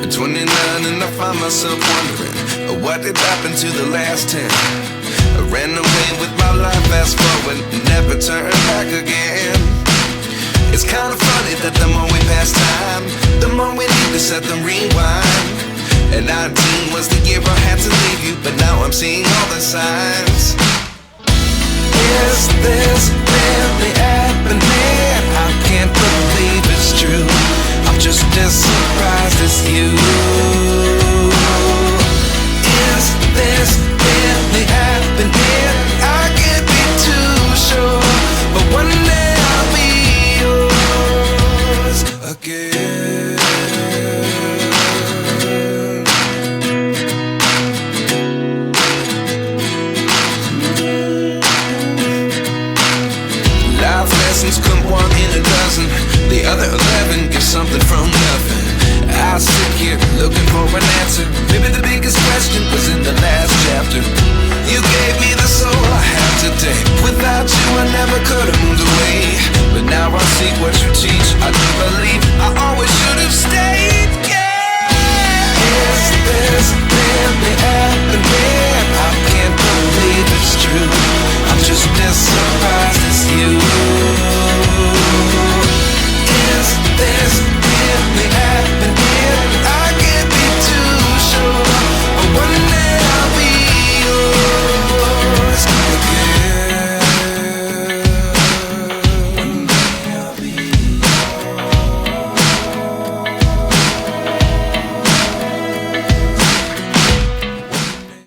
At 29 and I find myself wondering, what did happen to the last 10? I ran away with my life, fast forward, never turn back again. It's kind of funny that the more we pass time, the more we need to set the rewind. And 19 was the year I had to leave you, but now I'm seeing all the signs. Is this really happening? I can't believe it's true. I'm just as surprised as you.